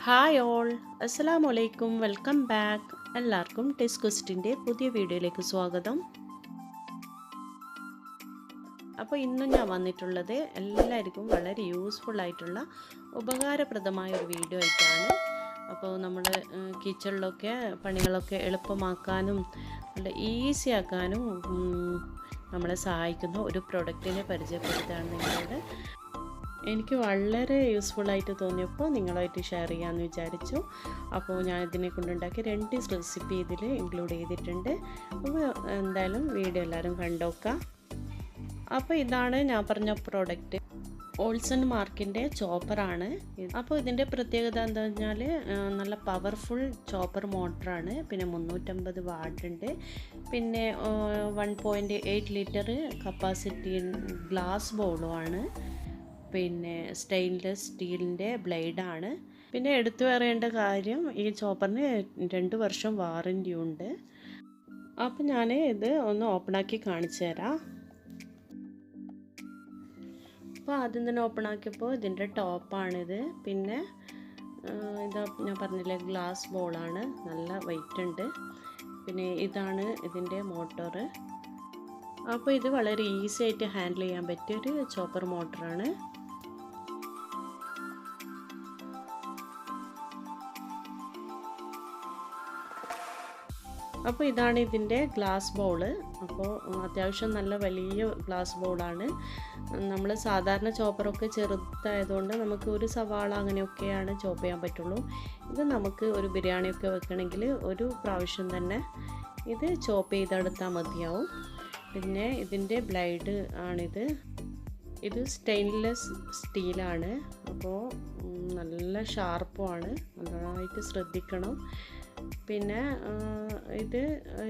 Hi all, അസ്സലാമു അലൈക്കും, welcome back. എല്ലാവർക്കും ടേസ്റ്റ് ക്വസ്റ്റിൻ്റെ പുതിയ വീഡിയോയിലേക്ക് സ്വാഗതം. അപ്പോൾ ഇന്നും ഞാൻ വന്നിട്ടുള്ളത് എല്ലാവർക്കും വളരെ യൂസ്ഫുൾ ആയിട്ടുള്ള ഉപകാരപ്രദമായ ഒരു വീഡിയോ ആയിട്ടാണ്. അപ്പോൾ നമ്മൾ കിച്ചണിലൊക്കെ പണികളൊക്കെ എളുപ്പമാക്കാനും നല്ല ഈസി ആക്കാനും നമ്മളെ സഹായിക്കുന്ന ഒരു പ്രൊഡക്റ്റിനെ പരിചയപ്പെടുത്തുകയാണ് നിങ്ങളോട്. എനിക്ക് വളരെ യൂസ്ഫുള്ളായിട്ട് തോന്നിയപ്പോൾ നിങ്ങളുമായിട്ട് ഷെയർ ചെയ്യാമെന്ന് വിചാരിച്ചു. അപ്പോൾ ഞാൻ ഇതിനെ കൊണ്ടുണ്ടാക്കിയ 2 റെസിപ്പി ഇതിൽ ഇൻക്ലൂഡ് ചെയ്തിട്ടുണ്ട്. അപ്പോൾ എന്തായാലും വീഡിയോ എല്ലാവരും കണ്ടുനോക്കാം. അപ്പോൾ ഇതാണ് ഞാൻ പറഞ്ഞ പ്രോഡക്റ്റ്, ഓൾസൺമാർക്കിൻ്റെ ചോപ്പറാണ്. അപ്പോൾ ഇതിൻ്റെ പ്രത്യേകത എന്താണെന്ന് പറഞ്ഞാൽ നല്ല പവർഫുൾ ചോപ്പർ മോട്ടറാണ്. പിന്നെ 350 വാട്ട് ഉണ്ട്. പിന്നെ 1.8 ലിറ്റർ കപ്പാസിറ്റി ഗ്ലാസ് ബൗളുമാണ്. പിന്നെ സ്റ്റെയിൻലെസ് സ്റ്റീലിൻ്റെ ബ്ലേഡാണ്. പിന്നെ എടുത്തു പറയേണ്ട കാര്യം, ഈ ചോപ്പറിന് 2 വർഷം വാറൻറ്റി ഉണ്ട്. അപ്പോൾ ഞാൻ ഇത് ഒന്ന് ഓപ്പണാക്കി കാണിച്ചു തരാം. അപ്പോൾ ആദ്യം തന്നെ ഓപ്പണാക്കിയപ്പോൾ ഇതിൻ്റെ ടോപ്പാണിത്. പിന്നെ ഇതാ ഞാൻ പറഞ്ഞില്ലേ, ഗ്ലാസ് ബോളാണ്, നല്ല വെയിറ്റ് ഉണ്ട്. പിന്നെ ഇതാണ് ഇതിൻ്റെ മോട്ടോറ്. അപ്പോൾ ഇത് വളരെ ഈസി ആയിട്ട് ഹാൻഡിൽ ചെയ്യാൻ പറ്റിയൊരു ചോപ്പർ മോട്ടറാണ്. അപ്പോൾ ഇതാണ് ഇതിൻ്റെ ഗ്ലാസ് ബൗള്. അപ്പോൾ അത്യാവശ്യം നല്ല വലിയ ഗ്ലാസ് ബൗളാണ്. നമ്മൾ സാധാരണ ചോപ്പറൊക്കെ ചെറുതായതുകൊണ്ട് നമുക്ക് ഒരു സവാള അങ്ങനെയൊക്കെയാണ് ചോപ്പ് ചെയ്യാൻ പറ്റുള്ളൂ. ഇത് നമുക്ക് ഒരു ബിരിയാണിയൊക്കെ വെക്കണമെങ്കിൽ ഒരു പ്രാവശ്യം തന്നെ ഇത് ചോപ്പ് ചെയ്തെടുത്താൽ മതിയാവും. പിന്നെ ഇതിൻ്റെ ബ്ലേഡ് ആണിത്. ഇത് സ്റ്റെയിൻലെസ് സ്റ്റീലാണ്. അപ്പോൾ നല്ല ഷാർപ്പുമാണ്, നന്നായിട്ട് ശ്രദ്ധിക്കണം. പിന്നെ ഇത്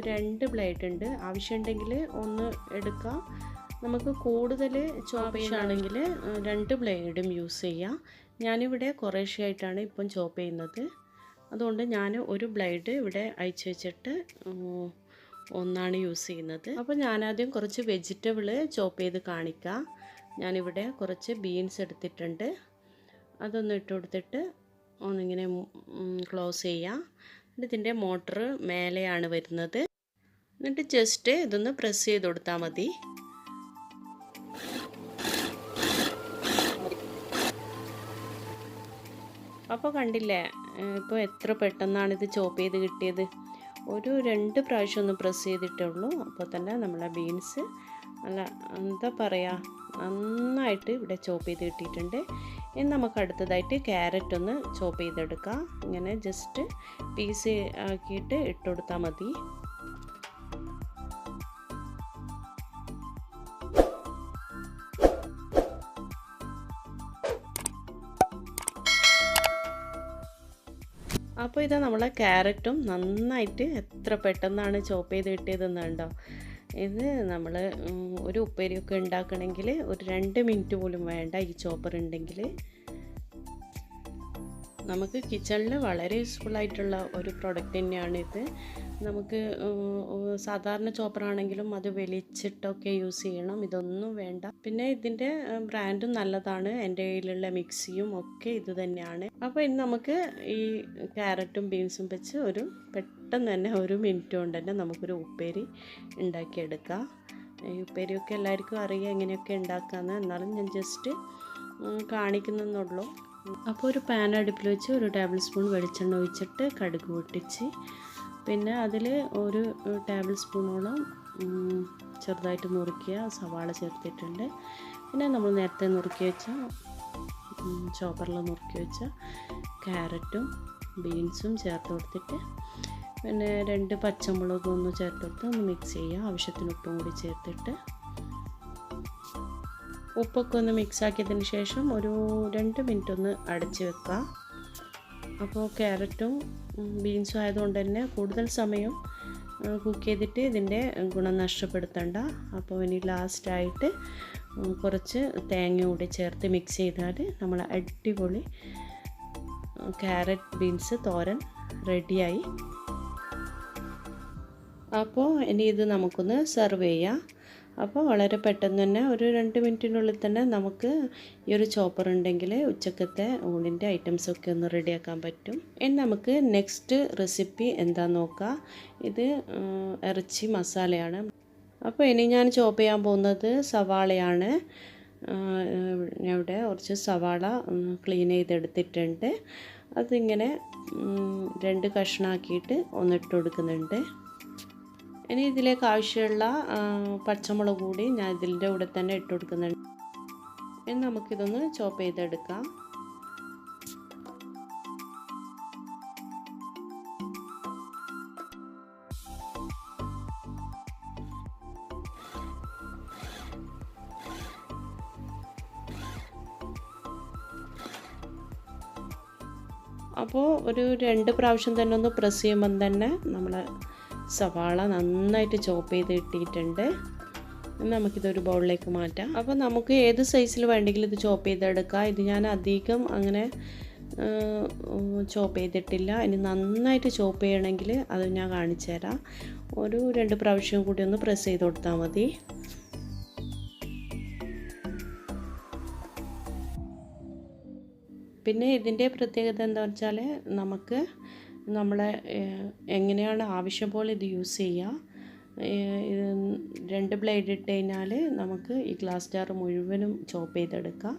2 ബ്ലേഡ് ഉണ്ട്. ആവശ്യമുണ്ടെങ്കിൽ ഒന്ന് എടുക്കാം. നമുക്ക് കൂടുതൽ ചോപ്പ് ചെയ്യുകയാണെങ്കിൽ 2 ബ്ലേഡും യൂസ് ചെയ്യാം. ഞാനിവിടെ കുറേശ്ശെയായിട്ടാണ് ഇപ്പം ചോപ്പ് ചെയ്യുന്നത്. അതുകൊണ്ട് ഞാൻ ഒരു ബ്ലേഡ് ഇവിടെ അയച്ചു വെച്ചിട്ട് ഒന്നാണ് യൂസ് ചെയ്യുന്നത്. അപ്പോൾ ഞാനാദ്യം കുറച്ച് വെജിറ്റബിൾ ചോപ്പ് ചെയ്ത് കാണിക്കാം. ഞാനിവിടെ കുറച്ച് ബീൻസ് എടുത്തിട്ടുണ്ട്. അതൊന്ന് ഇട്ട് കൊടുത്തിട്ട് ഒന്നിങ്ങനെ ക്ലോസ് ചെയ്യാം. ഇതിൻ്റെ മോട്ടർ മേലെയാണ് വരുന്നത്. എന്നിട്ട് ജസ്റ്റ് ഇതൊന്ന് പ്രസ് ചെയ്ത് കൊടുത്താൽ മതി. അപ്പോൾ കണ്ടില്ലേ, ഇപ്പോൾ എത്ര പെട്ടെന്നാണ് ഇത് ചോപ്പ് ചെയ്ത് കിട്ടിയത്. ഒരു 2 പ്രാവശ്യം ഒന്ന് പ്രസ് ചെയ്തിട്ടേ ഉള്ളൂ. അപ്പോൾ തന്നെ നമ്മളെ ബീൻസ് നല്ല എന്താ പറയുക, നന്നായിട്ട് ഇവിടെ ചോപ്പ് ചെയ്ത് കിട്ടിയിട്ടുണ്ട്. ഇനി നമുക്ക് അടുത്തതായിട്ട് ക്യാരറ്റ് ഒന്ന് ചോപ്പ് ചെയ്തെടുക്കാം. ഇങ്ങനെ ജസ്റ്റ് പീസ് ആക്കിയിട്ട് ഇട്ട് കൊടുത്താൽ മതി. അപ്പോൾ ഇതാ നമ്മളെ ക്യാരറ്റും നന്നായിട്ട് എത്ര പെട്ടെന്നാണ് ചോപ്പ് ചെയ്ത് കിട്ടിയതെന്ന് കണ്ടോ. ഇത് നമ്മൾ ഒരു ഉപ്പേരിയൊക്കെ ഉണ്ടാക്കണമെങ്കിൽ ഒരു 2 മിനിറ്റ് പോലും വേണ്ട ഈ ചോപ്പർ ഉണ്ടെങ്കിൽ. നമുക്ക് കിച്ചണിൽ വളരെ യൂസ്ഫുള്ളായിട്ടുള്ള ഒരു പ്രോഡക്റ്റ് തന്നെയാണിത്. നമുക്ക് സാധാരണ ചോപ്പറാണെങ്കിലും അത് വലിച്ചിട്ടൊക്കെ യൂസ് ചെയ്യണം, ഇതൊന്നും വേണ്ട. പിന്നെ ഇതിൻ്റെ ബ്രാൻഡും നല്ലതാണ്. എൻ്റെ കയ്യിലുള്ള മിക്സിയും ഒക്കെ ഇത് തന്നെയാണ്. അപ്പോൾ ഇനി നമുക്ക് ഈ ക്യാരറ്റും ബീൻസും വെച്ച് പെട്ടെന്ന് തന്നെ 1 മിനിറ്റ് കൊണ്ട് തന്നെ നമുക്കൊരു ഉപ്പേരി ഉണ്ടാക്കിയെടുക്കാം. ഈ ഉപ്പേരിയൊക്കെ എല്ലാവർക്കും അറിയാം എങ്ങനെയൊക്കെ ഉണ്ടാക്കാമെന്ന്, എന്നാലും ഞാൻ ജസ്റ്റ് കാണിക്കുന്നുള്ളൂ. അപ്പോൾ ഒരു പാൻ അടുപ്പിൽ വെച്ച് 1 ടേബിൾ സ്പൂൺ വെളിച്ചെണ്ണ ഒഴിച്ചിട്ട് കടുക് പൊട്ടിച്ച്, പിന്നെ അതിൽ 1 ടേബിൾ സ്പൂണോളം ചെറുതായിട്ട് നുറുക്കിയ സവാള ചേർത്തിട്ടുണ്ട്. പിന്നെ നമ്മൾ നേരത്തെ നുറുക്കി വെച്ച ചോപ്പറിൽ നുറുക്കി വെച്ച ക്യാരറ്റും ബീൻസും ചേർത്ത് കൊടുത്തിട്ട്, പിന്നെ 2 പച്ചമുളകും ഒന്ന് ചേർത്ത് കൊടുത്ത് ഒന്ന് മിക്സ് ചെയ്യുക. ആവശ്യത്തിന് ഉപ്പും കൂടി ചേർത്തിട്ട് ഉപ്പൊക്കെ ഒന്ന് മിക്സ് ആക്കിയതിന് ശേഷം ഒരു 2 മിനിറ്റ് ഒന്ന് അടച്ച് വെക്കുക. അപ്പോൾ ക്യാരറ്റും ബീൻസും ആയതുകൊണ്ട് തന്നെ കൂടുതൽ സമയം കുക്ക് ചെയ്തിട്ട് ഇതിൻ്റെ ഗുണം നഷ്ടപ്പെടുത്തണ്ട. അപ്പോൾ ഇനി ലാസ്റ്റായിട്ട് കുറച്ച് തേങ്ങ കൂടി ചേർത്ത് മിക്സ് ചെയ്താൽ നമ്മൾ അടിപൊളി ക്യാരറ്റ് ബീൻസ് തോരൻ റെഡിയായി. അപ്പോൾ ഇനി ഇത് നമുക്കൊന്ന് സെർവ് ചെയ്യാം. അപ്പോൾ വളരെ പെട്ടെന്ന് തന്നെ ഒരു 2 മിനിറ്റിനുള്ളിൽ തന്നെ നമുക്ക് ഈ ഒരു ചോപ്പർ ഉണ്ടെങ്കിൽ ഉച്ചക്കത്തെ ഊണിൻ്റെ ഐറ്റംസൊക്കെ ഒന്ന് റെഡിയാക്കാൻ പറ്റും. ഇനി നമുക്ക് നെക്സ്റ്റ് റെസിപ്പി എന്താണെന്ന് നോക്കാം. ഇത് ഇറച്ചി മസാലയാണ്. അപ്പോൾ ഇനി ഞാൻ ചോപ്പ് ചെയ്യാൻ പോകുന്നത് സവാളയാണ്. ഞാൻ ഇവിടെ കുറച്ച് സവാള ക്ലീൻ ചെയ്തെടുത്തിട്ടുണ്ട്. അതിങ്ങനെ 2 കഷ്ണമാക്കിയിട്ട് ഒന്നിട്ട് കൊടുക്കുന്നുണ്ട്. ഇനി ഇതിലേക്ക് ആവശ്യമുള്ള പച്ചമുളക് കൂടി ഞാൻ ഇതിൻ്റെ കൂടെ തന്നെ ഇട്ട് കൊടുക്കുന്നുണ്ട്. ഇനി നമുക്കിതൊന്ന് ചോപ്പ് ചെയ്തെടുക്കാം. അപ്പോൾ ഒരു 2 പ്രാവശ്യം തന്നെ ഒന്ന് പ്രസ് ചെയ്യുമ്പം തന്നെ നമ്മളെ സവാള നന്നായിട്ട് ചോപ്പ് ചെയ്ത് കിട്ടിയിട്ടുണ്ട്. നമുക്കിതൊരു ബൗളിലേക്ക് മാറ്റാം. അപ്പോൾ നമുക്ക് ഏത് സൈസിൽ വേണ്ടെങ്കിലും ഇത് ചോപ്പ് ചെയ്തെടുക്കാം. ഇത് ഞാൻ അധികം അങ്ങനെ ചോപ്പ് ചെയ്തിട്ടില്ല. ഇനി നന്നായിട്ട് ചോപ്പ് ചെയ്യണമെങ്കിൽ അത് ഞാൻ കാണിച്ചു തരാം. ഒരു 2 പ്രാവശ്യം കൂടി ഒന്ന് പ്രസ് ചെയ്ത് കൊടുത്താൽ മതി. പിന്നെ ഇതിൻ്റെ പ്രത്യേകത എന്താണെന്ന് വെച്ചാൽ നമുക്ക് നമ്മളെ എങ്ങനെയാണ് ആവശ്യം പോലെ ഇത് യൂസ് ചെയ്യുക. 2 ബ്ലേഡ് ഇട്ട് കഴിഞ്ഞാൽ നമുക്ക് ഈ ഗ്ലാസ് ജാർ മുഴുവനും ചോപ്പ് ചെയ്തെടുക്കാം.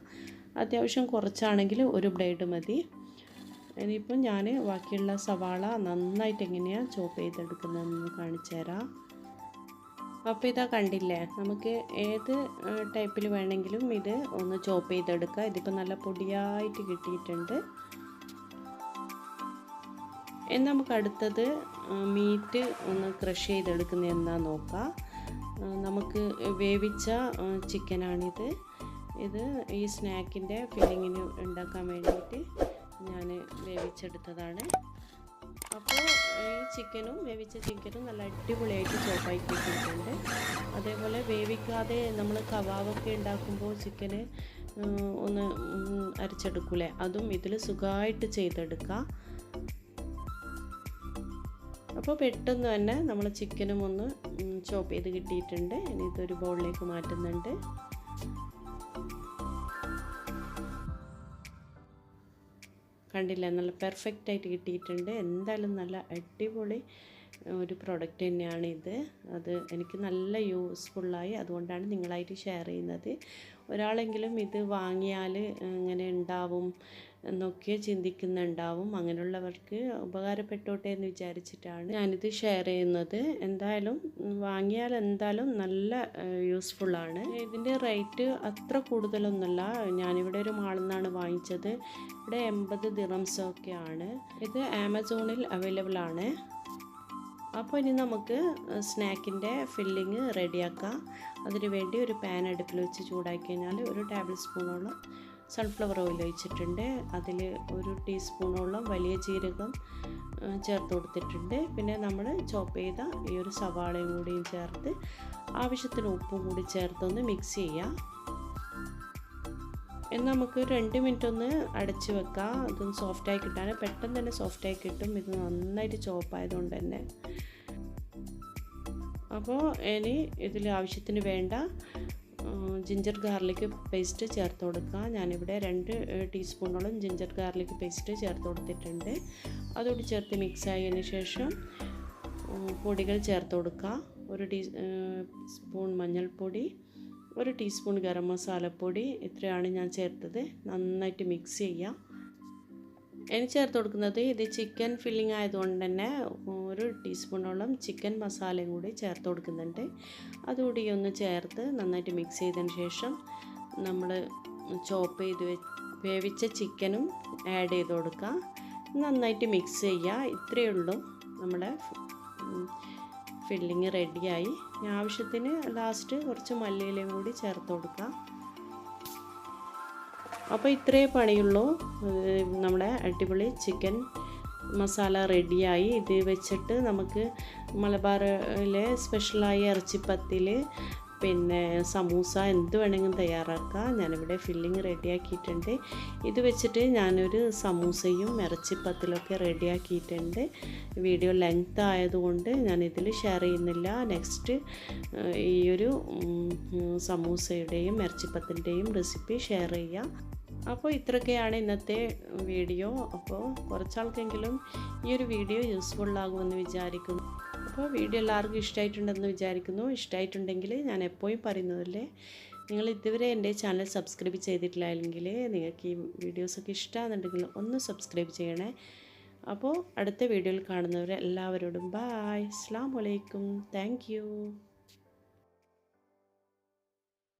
അത്യാവശ്യം കുറച്ചാണെങ്കിൽ 1 ബ്ലേഡ് മതി. ഇനിയിപ്പം ഞാൻ ബാക്കിയുള്ള സവാള നന്നായിട്ട് എങ്ങനെയാണ് ചോപ്പ് ചെയ്തെടുക്കുന്നതെന്ന് കാണിച്ചു തരാം. അപ്പോൾ ഇതാ കണ്ടില്ലേ, നമുക്ക് ഏത് ടൈപ്പിൽ വേണമെങ്കിലും ഇത് ഒന്ന് ചോപ്പ് ചെയ്തെടുക്കുക. ഇതിപ്പോൾ നല്ല പൊടിയായിട്ട് കിട്ടിയിട്ടുണ്ട്. ഇനി നമുക്ക് അടുത്തത് മീറ്റ് ഒന്ന് ക്രഷ് ചെയ്തെടുക്കുന്നത് എന്താണെന്ന് നോക്കാം. നമുക്ക് വേവിച്ച ചിക്കനാണിത്. ഇത് ഈ സ്നാക്കിൻ്റെ ഫില്ലിങ്ങിന് ഉണ്ടാക്കാൻ വേണ്ടിയിട്ട് ഞാൻ വേവിച്ചെടുത്തതാണ്. അപ്പോൾ ഈ വേവിച്ച ചിക്കനും നല്ല അടിപൊളിയായിട്ട് ചോപ്പായി കിട്ടിയിട്ടുണ്ട്. അതേപോലെ വേവിക്കാതെ നമ്മൾ കബാബൊക്കെ ഉണ്ടാക്കുമ്പോൾ ചിക്കന് ഒന്ന് അരച്ചെടുക്കൂലേ, അതും ഇതിൽ സുഖമായിട്ട് ചെയ്തെടുക്കാം. അപ്പോൾ പെട്ടെന്ന് തന്നെ നമ്മൾ ചിക്കനും ഒന്ന് ചോപ്പ് ചെയ്ത് കിട്ടിയിട്ടുണ്ട്. ഇനി ഇതൊരു ബൗളിലേക്ക് മാറ്റുന്നുണ്ട്. കണ്ടില്ല, നല്ല പെർഫെക്റ്റ് ആയിട്ട് കിട്ടിയിട്ടുണ്ട്. എന്തായാലും നല്ല അടിപൊളി ഒരു പ്രോഡക്റ്റ് തന്നെയാണ് ഇത്. അത് എനിക്ക് നല്ല യൂസ്ഫുള്ളായി. അതുകൊണ്ടാണ് നിങ്ങളായിട്ട് ഷെയർ ചെയ്യുന്നത്. ഒരാളെങ്കിലും ഇത് വാങ്ങിയാൽ ഇങ്ങനെ ഉണ്ടാവും എന്നൊക്കെ ചിന്തിക്കുന്നുണ്ടാവും. അങ്ങനെയുള്ളവർക്ക് ഉപകാരപ്പെട്ടോട്ടെ എന്ന് വിചാരിച്ചിട്ടാണ് ഞാനിത് ഷെയർ ചെയ്യുന്നത്. എന്തായാലും വാങ്ങിയാൽ എന്തായാലും നല്ല യൂസ്ഫുള്ളാണ്. ഇതിൻ്റെ റേറ്റ് അത്ര കൂടുതലൊന്നുമല്ല. ഞാനിവിടെ ഒരു മാളിൽ നിന്നാണ് വാങ്ങിച്ചത്. ഇവിടെ 80 ദിറംസൊക്കെയാണ്. ഇത് ആമസോണിൽ അവൈലബിൾ ആണ്. അപ്പോൾ ഇനി നമുക്ക് സ്നാക്കിൻ്റെ ഫില്ലിങ് റെഡിയാക്കാം. അതിന് വേണ്ടി ഒരു പാൻ അടുപ്പിൽ വെച്ച് ചൂടാക്കി കഴിഞ്ഞാൽ 1 ടേബിൾ സ്പൂണോളം സൺഫ്ലവർ ഓയിൽ ഒഴിച്ചിട്ടുണ്ട്. അതിൽ 1 ടീസ്പൂണോളം വലിയ ജീരകം ചേർത്ത് കൊടുത്തിട്ടുണ്ട്. പിന്നെ നമ്മൾ ചോപ്പ് ചെയ്ത ഈ ഒരു സവാളയും കൂടിയും ചേർത്ത് ആവശ്യത്തിന് ഉപ്പും കൂടി ചേർത്തൊന്ന് മിക്സ് ചെയ്യാം. നമുക്ക് 2 മിനിറ്റ് ഒന്ന് അടച്ച് വെക്കാം. ഇതൊന്ന് സോഫ്റ്റായി കിട്ടാൻ പെട്ടെന്ന് തന്നെ സോഫ്റ്റായി കിട്ടും. ഇത് നന്നായിട്ട് ചോപ്പായതുകൊണ്ട് തന്നെ. അപ്പോൾ ഇനി ഇതിൽ ആവശ്യത്തിന് വേണ്ട ജിഞ്ചർ ഗാർലിക് പേസ്റ്റ് ചേർത്ത് കൊടുക്കുക. ഞാനിവിടെ 2 ടീസ്പൂണോളം ജിഞ്ചർ ഗാർലിക് പേസ്റ്റ് ചേർത്ത് കൊടുത്തിട്ടുണ്ട്. അതുകൂടി ചേർത്ത് മിക്സ് ആയതിന് ശേഷം പൊടികൾ ചേർത്ത് കൊടുക്കുക. 1 ടീസ്പൂൺ മഞ്ഞൾപ്പൊടി, 1 ടീസ്പൂൺ ഗരം മസാലപ്പൊടി, ഇത്രയാണ് ഞാൻ ചേർത്തത്. നന്നായിട്ട് മിക്സ് ചെയ്യാം. ഇനി ചേർത്ത് കൊടുക്കുന്നത് ഇത് ചിക്കൻ ഫില്ലിംഗ് ആയതുകൊണ്ട് തന്നെ 1 ടീസ്പൂണോളം ചിക്കൻ മസാലയും കൂടി ചേർത്ത് കൊടുക്കുന്നുണ്ട്. അതുകൂടി ഒന്ന് ചേർത്ത് നന്നായിട്ട് മിക്സ് ചെയ്തതിന് ശേഷം നമ്മൾ ചോപ്പ് ചെയ്ത് വേവിച്ച ചിക്കനും ആഡ് ചെയ്ത് കൊടുക്കുക. നന്നായിട്ട് മിക്സ് ചെയ്യുക. ഇത്രയേ ഉള്ളൂ, നമ്മുടെ ഫില്ലിങ് റെഡിയായി. ആവശ്യത്തിന് ലാസ്റ്റ് കുറച്ച് മല്ലിയിലയും കൂടി ചേർത്ത് കൊടുക്കുക. അപ്പോൾ ഇത്രയേ പണിയുള്ളൂ. നമ്മുടെ അടിപൊളി ചിക്കൻ മസാല റെഡിയായി. ഇത് വെച്ചിട്ട് നമുക്ക് മലബാറിലെ സ്പെഷ്യലായ ഇറച്ചിപ്പത്തിൽ പിന്നെ സമൂസ എന്ത് വേണമെങ്കിലും തയ്യാറാക്കാം. ഞാനിവിടെ ഫില്ലിങ് റെഡിയാക്കിയിട്ടുണ്ട്. ഇത് വെച്ചിട്ട് ഞാനൊരു സമൂസയും ഇറച്ചിപ്പത്തിലൊക്കെ റെഡിയാക്കിയിട്ടുണ്ട്. വീഡിയോ ലെങ്ത് ആയതുകൊണ്ട് ഞാനിതിൽ ഷെയർ ചെയ്യുന്നില്ല. നെക്സ്റ്റ് ഈ ഒരു സമൂസയുടെയും ഇറച്ചിപ്പത്തിൻ്റെയും റെസിപ്പി ഷെയർ ചെയ്യാം. അപ്പോൾ ഇത്രയൊക്കെയാണ് ഇന്നത്തെ വീഡിയോ. അപ്പോൾ കുറച്ചാൾക്കെങ്കിലും ഈ ഒരു വീഡിയോ യൂസ്ഫുള്ളാകുമെന്ന് വിചാരിക്കുന്നു. അപ്പോൾ വീഡിയോ എല്ലാവർക്കും ഇഷ്ടമായിട്ടുണ്ടെന്ന് വിചാരിക്കുന്നു. ഇഷ്ടമായിട്ടുണ്ടെങ്കിൽ ഞാൻ എപ്പോഴും പറയുന്നതല്ലേ, നിങ്ങൾ ഇതുവരെ എൻ്റെ ചാനൽ സബ്സ്ക്രൈബ് ചെയ്തിട്ടില്ലെങ്കിൽ നിങ്ങൾക്ക് ഈ വീഡിയോസൊക്കെ ഇഷ്ടമാണെന്നുണ്ടെങ്കിൽ ഒന്ന് സബ്സ്ക്രൈബ് ചെയ്യണേ. അപ്പോൾ അടുത്ത വീഡിയോയിൽ കാണുന്നവരെ എല്ലാവരോടും ബായ്, അസ്സലാമു അലൈക്കും, താങ്ക് യു.